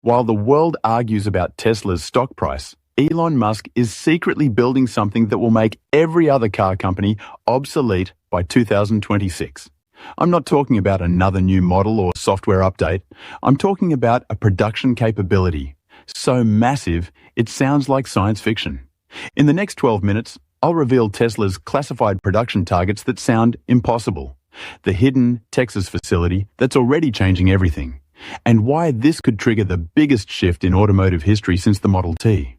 While the world argues about Tesla's stock price, Elon Musk is secretly building something that will make every other car company obsolete by 2026. I'm not talking about another new model or software update. I'm talking about a production capability so massive it sounds like science fiction. In the next 12 minutes, I'll reveal Tesla's classified production targets that sound impossible, the hidden Texas facility that's already changing everything, and why this could trigger the biggest shift in automotive history since the Model T.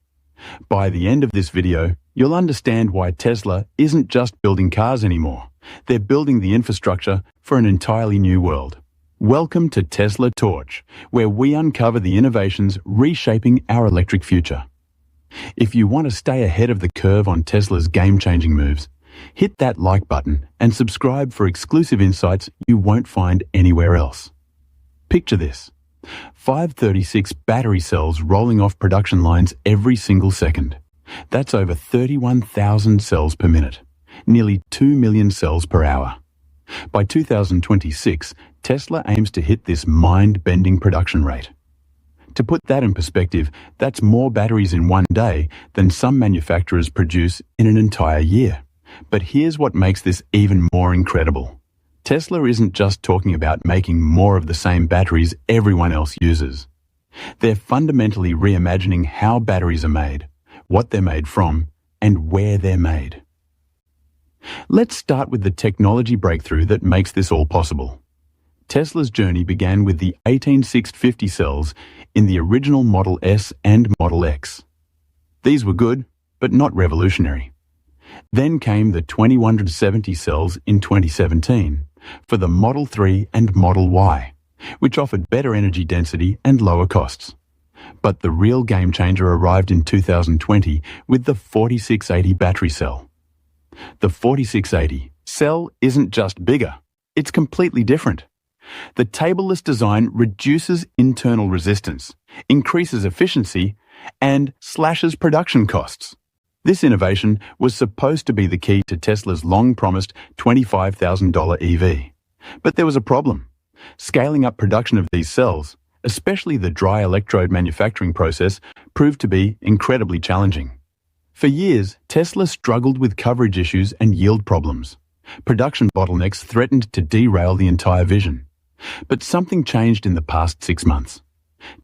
By the end of this video, you'll understand why Tesla isn't just building cars anymore. They're building the infrastructure for an entirely new world. Welcome to Tesla Torch, where we uncover the innovations reshaping our electric future. If you want to stay ahead of the curve on Tesla's game-changing moves, hit that like button and subscribe for exclusive insights you won't find anywhere else. Picture this: 536 battery cells rolling off production lines every single second. That's over 31,000 cells per minute, nearly 2 million cells per hour. By 2026, Tesla aims to hit this mind-bending production rate. To put that in perspective, that's more batteries in one day than some manufacturers produce in an entire year. But here's what makes this even more incredible. Tesla isn't just talking about making more of the same batteries everyone else uses. They're fundamentally reimagining how batteries are made, what they're made from, and where they're made. Let's start with the technology breakthrough that makes this all possible. Tesla's journey began with the 18650 cells in the original Model S and Model X. These were good, but not revolutionary. Then came the 2170 cells in 2017 for the Model 3 and Model Y, which offered better energy density and lower costs. But the real game changer arrived in 2020 with the 4680 battery cell. The 4680 cell isn't just bigger, it's completely different. The tableless design reduces internal resistance, increases efficiency, and slashes production costs. This innovation was supposed to be the key to Tesla's long-promised $25,000 EV. But there was a problem. Scaling up production of these cells, especially the dry electrode manufacturing process, proved to be incredibly challenging. For years, Tesla struggled with coverage issues and yield problems. Production bottlenecks threatened to derail the entire vision. But something changed in the past 6 months.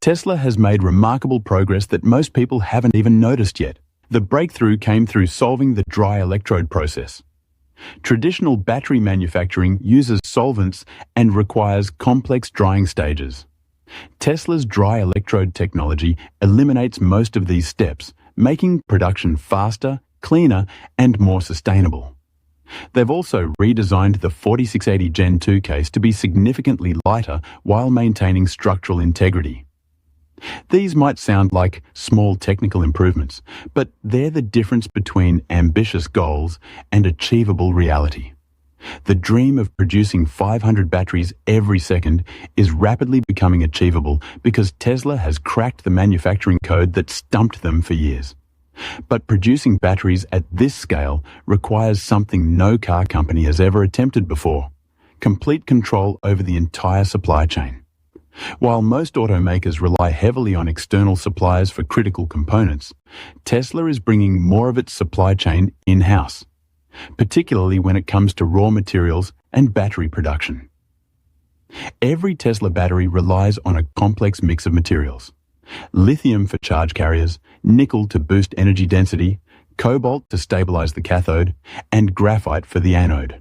Tesla has made remarkable progress that most people haven't even noticed yet. The breakthrough came through solving the dry electrode process. Traditional battery manufacturing uses solvents and requires complex drying stages. Tesla's dry electrode technology eliminates most of these steps, making production faster, cleaner, and more sustainable. They've also redesigned the 4680 Gen 2 case to be significantly lighter while maintaining structural integrity. These might sound like small technical improvements, but they're the difference between ambitious goals and achievable reality. The dream of producing 500 batteries every second is rapidly becoming achievable because Tesla has cracked the manufacturing code that stumped them for years. But producing batteries at this scale requires something no car company has ever attempted before: complete control over the entire supply chain. While most automakers rely heavily on external suppliers for critical components, Tesla is bringing more of its supply chain in-house, particularly when it comes to raw materials and battery production. Every Tesla battery relies on a complex mix of materials: lithium for charge carriers, nickel to boost energy density, cobalt to stabilize the cathode, and graphite for the anode.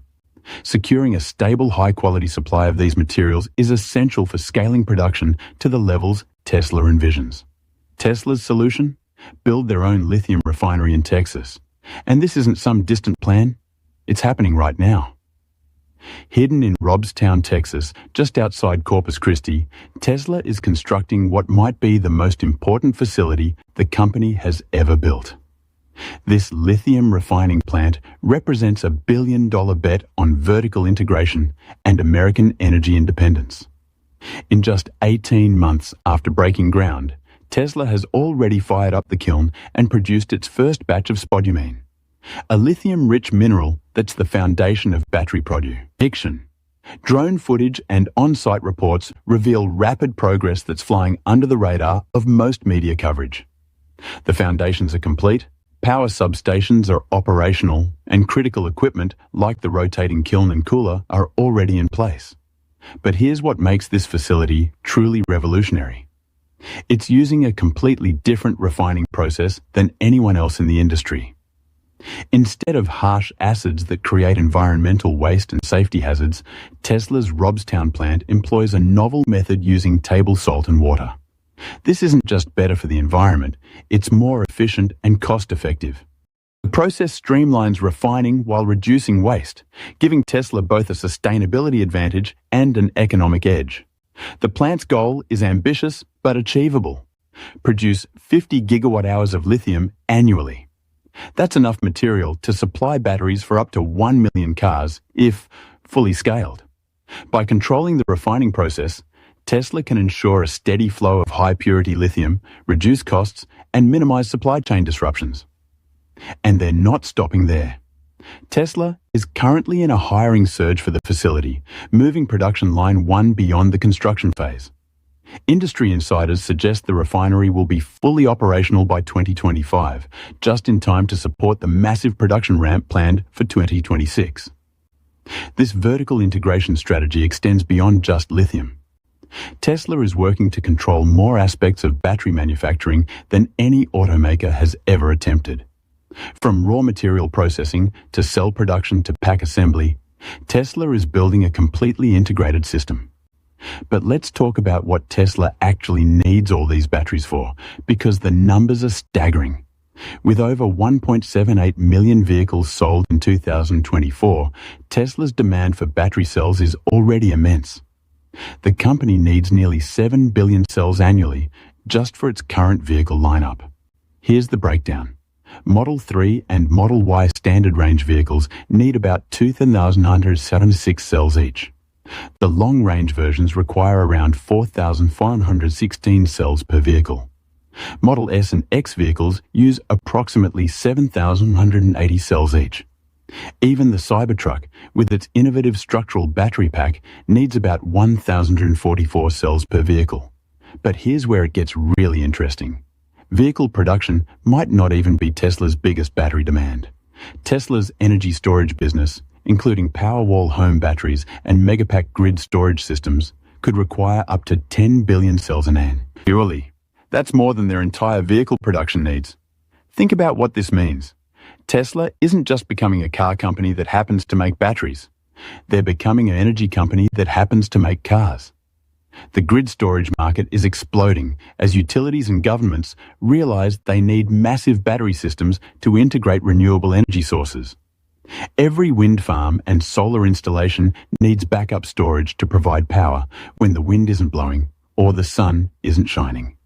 Securing a stable, high-quality supply of these materials is essential for scaling production to the levels Tesla envisions. Tesla's solution? Build their own lithium refinery in Texas. And this isn't some distant plan. It's happening right now. Hidden in Robstown, Texas, just outside Corpus Christi, Tesla is constructing what might be the most important facility the company has ever built. This lithium refining plant represents a billion-dollar bet on vertical integration and American energy independence. In just 18 months after breaking ground, Tesla has already fired up the kiln and produced its first batch of spodumene, a lithium-rich mineral that's the foundation of battery production. Drone footage and on-site reports reveal rapid progress that's flying under the radar of most media coverage. The foundations are complete, power substations are operational, and critical equipment like the rotating kiln and cooler are already in place. But here's what makes this facility truly revolutionary. It's using a completely different refining process than anyone else in the industry. Instead of harsh acids that create environmental waste and safety hazards, Tesla's Robstown plant employs a novel method using table salt and water. This isn't just better for the environment, it's more efficient and cost-effective. The process streamlines refining while reducing waste, giving Tesla both a sustainability advantage and an economic edge. The plant's goal is ambitious but achievable. Produce 50 gigawatt-hours of lithium annually. That's enough material to supply batteries for up to 1 million cars, if fully scaled. By controlling the refining process, Tesla can ensure a steady flow of high-purity lithium, reduce costs, and minimize supply chain disruptions. And they're not stopping there. Tesla is currently in a hiring surge for the facility, moving production line 1 beyond the construction phase. Industry insiders suggest the refinery will be fully operational by 2025, just in time to support the massive production ramp planned for 2026. This vertical integration strategy extends beyond just lithium. Tesla is working to control more aspects of battery manufacturing than any automaker has ever attempted. From raw material processing to cell production to pack assembly, Tesla is building a completely integrated system. But let's talk about what Tesla actually needs all these batteries for, because the numbers are staggering. With over 1.78 million vehicles sold in 2024, Tesla's demand for battery cells is already immense. The company needs nearly 7 billion cells annually just for its current vehicle lineup. Here's the breakdown. Model 3 and Model Y standard range vehicles need about 2,976 cells each. The long-range versions require around 4,416 cells per vehicle. Model S and X vehicles use approximately 7,180 cells each. Even the Cybertruck, with its innovative structural battery pack, needs about 1,044 cells per vehicle. But here's where it gets really interesting. Vehicle production might not even be Tesla's biggest battery demand. Tesla's energy storage business, including Powerwall home batteries and Megapack grid storage systems, could require up to 10 billion cells an annum. Purely. That's more than their entire vehicle production needs. Think about what this means. Tesla isn't just becoming a car company that happens to make batteries. They're becoming an energy company that happens to make cars. The grid storage market is exploding as utilities and governments realize they need massive battery systems to integrate renewable energy sources. Every wind farm and solar installation needs backup storage to provide power when the wind isn't blowing or the sun isn't shining.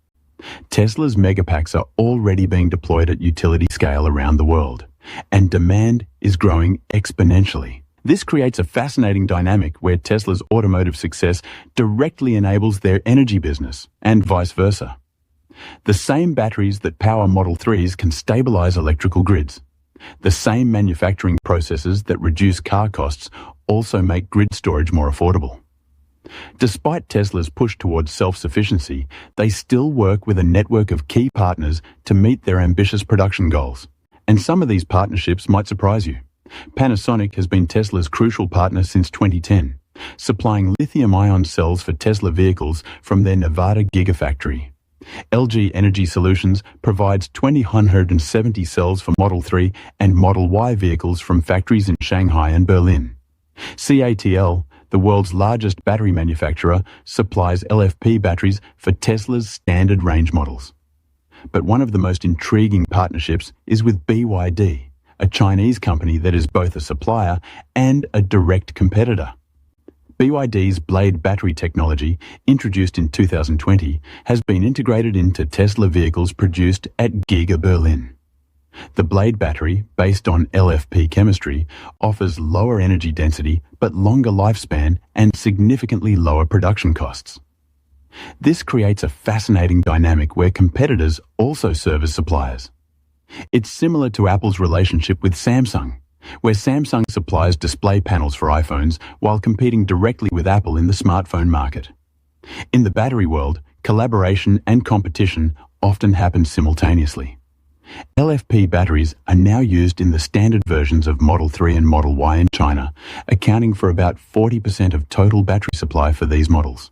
Tesla's megapacks are already being deployed at utility scale around the world, and demand is growing exponentially. This creates a fascinating dynamic where Tesla's automotive success directly enables their energy business, and vice versa. The same batteries that power Model 3s can stabilize electrical grids. The same manufacturing processes that reduce car costs also make grid storage more affordable. Despite Tesla's push towards self-sufficiency, they still work with a network of key partners to meet their ambitious production goals. And some of these partnerships might surprise you. Panasonic has been Tesla's crucial partner since 2010, supplying lithium-ion cells for Tesla vehicles from their Nevada Gigafactory. LG Energy Solutions provides 2,170 cells for Model 3 and Model Y vehicles from factories in Shanghai and Berlin. CATL, the world's largest battery manufacturer, supplies LFP batteries for Tesla's standard range models. But one of the most intriguing partnerships is with BYD, a Chinese company that is both a supplier and a direct competitor. BYD's Blade battery technology, introduced in 2020, has been integrated into Tesla vehicles produced at Giga Berlin. The Blade battery, based on LFP chemistry, offers lower energy density but longer lifespan and significantly lower production costs. This creates a fascinating dynamic where competitors also serve as suppliers. It's similar to Apple's relationship with Samsung. where Samsung supplies display panels for iPhones while competing directly with Apple in the smartphone market. In the battery world, collaboration and competition often happen simultaneously. LFP batteries are now used in the standard versions of Model 3 and Model Y in China, accounting for about 40% of total battery supply for these models.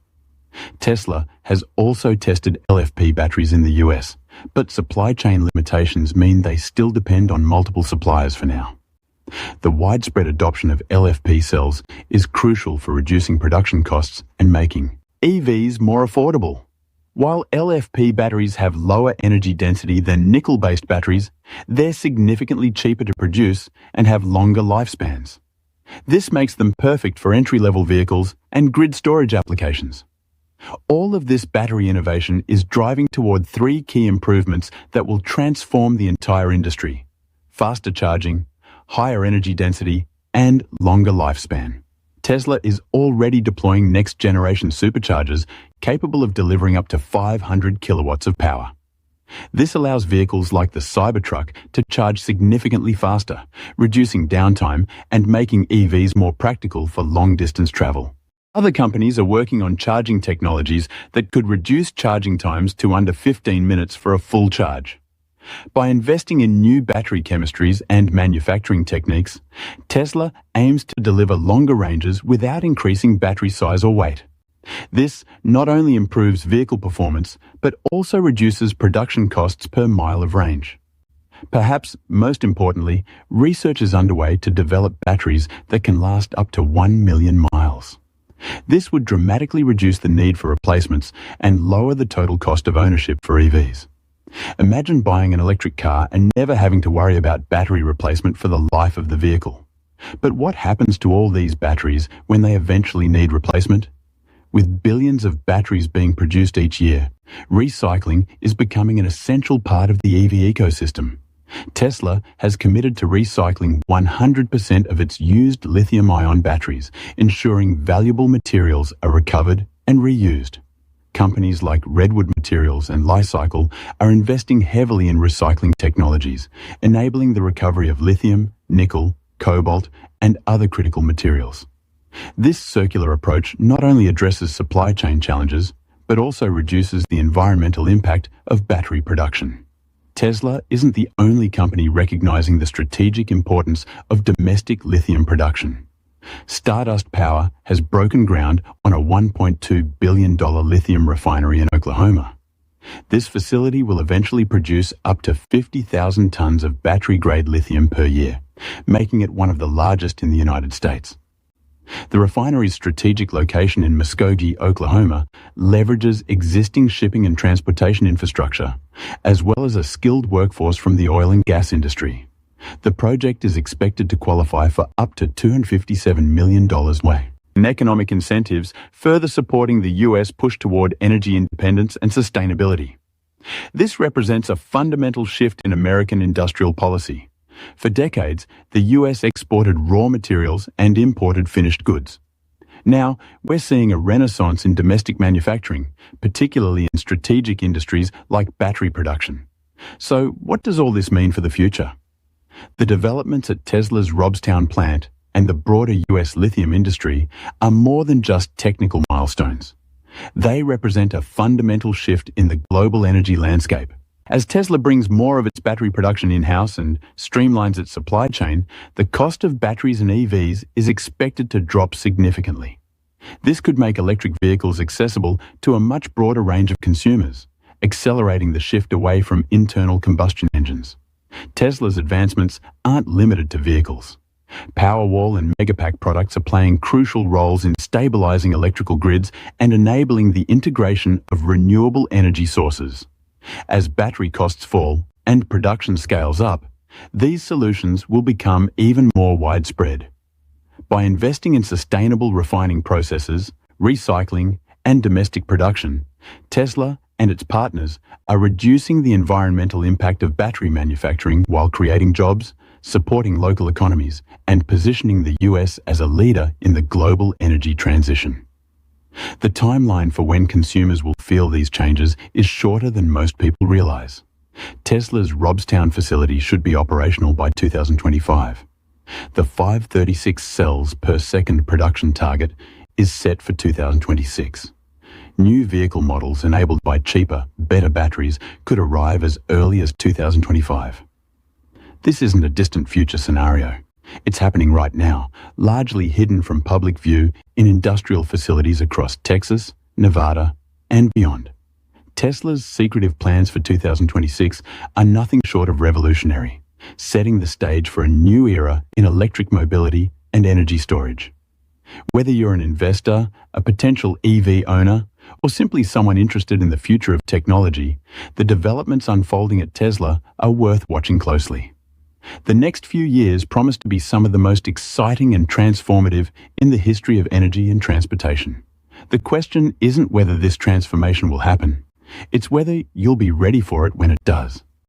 Tesla has also tested LFP batteries in the US, but supply chain limitations mean they still depend on multiple suppliers for now. The widespread adoption of LFP cells is crucial for reducing production costs and making EVs more affordable. While LFP batteries have lower energy density than nickel-based batteries, they're significantly cheaper to produce and have longer lifespans. This makes them perfect for entry-level vehicles and grid storage applications. All of this battery innovation is driving toward three key improvements that will transform the entire industry: faster charging, higher energy density, and longer lifespan. Tesla is already deploying next-generation superchargers capable of delivering up to 500 kilowatts of power. This allows vehicles like the Cybertruck to charge significantly faster, reducing downtime and making EVs more practical for long-distance travel. Other companies are working on charging technologies that could reduce charging times to under 15 minutes for a full charge. By investing in new battery chemistries and manufacturing techniques, Tesla aims to deliver longer ranges without increasing battery size or weight. This not only improves vehicle performance, but also reduces production costs per mile of range. Perhaps most importantly, research is underway to develop batteries that can last up to 1 million miles. This would dramatically reduce the need for replacements and lower the total cost of ownership for EVs. Imagine buying an electric car and never having to worry about battery replacement for the life of the vehicle. But what happens to all these batteries when they eventually need replacement? With billions of batteries being produced each year, recycling is becoming an essential part of the EV ecosystem. Tesla has committed to recycling 100% of its used lithium-ion batteries, ensuring valuable materials are recovered and reused. Companies like Redwood Materials and Li-Cycle are investing heavily in recycling technologies, enabling the recovery of lithium, nickel, cobalt, and other critical materials. This circular approach not only addresses supply chain challenges, but also reduces the environmental impact of battery production. Tesla isn't the only company recognizing the strategic importance of domestic lithium production. Stardust Power has broken ground on a $1.2 billion lithium refinery in Oklahoma. This facility will eventually produce up to 50,000 tons of battery-grade lithium per year, making it one of the largest in the United States. The refinery's strategic location in Muskogee, Oklahoma, leverages existing shipping and transportation infrastructure, as well as a skilled workforce from the oil and gas industry. The project is expected to qualify for up to $257 million in economic incentives, further supporting the US push toward energy independence and sustainability. This represents a fundamental shift in American industrial policy. For decades, the US exported raw materials and imported finished goods. Now, we're seeing a renaissance in domestic manufacturing, particularly in strategic industries like battery production. So, what does all this mean for the future? The developments at Tesla's Robstown plant and the broader US lithium industry are more than just technical milestones. They represent a fundamental shift in the global energy landscape. As Tesla brings more of its battery production in-house and streamlines its supply chain, the cost of batteries and EVs is expected to drop significantly. This could make electric vehicles accessible to a much broader range of consumers, accelerating the shift away from internal combustion engines. Tesla's advancements aren't limited to vehicles. Powerwall and Megapack products are playing crucial roles in stabilizing electrical grids and enabling the integration of renewable energy sources. As battery costs fall and production scales up, these solutions will become even more widespread. By investing in sustainable refining processes, recycling, and domestic production, Tesla and its partners are reducing the environmental impact of battery manufacturing while creating jobs, supporting local economies, and positioning the US as a leader in the global energy transition. The timeline for when consumers will feel these changes is shorter than most people realize. Tesla's Robstown facility should be operational by 2025. The 536 cells per second production target is set for 2026. New vehicle models enabled by cheaper, better batteries could arrive as early as 2025. This isn't a distant future scenario. It's happening right now, largely hidden from public view in industrial facilities across Texas, Nevada, and beyond. Tesla's secretive plans for 2026 are nothing short of revolutionary, setting the stage for a new era in electric mobility and energy storage. Whether you're an investor, a potential EV owner, or simply someone interested in the future of technology, the developments unfolding at Tesla are worth watching closely. The next few years promise to be some of the most exciting and transformative in the history of energy and transportation. The question isn't whether this transformation will happen, it's whether you'll be ready for it when it does.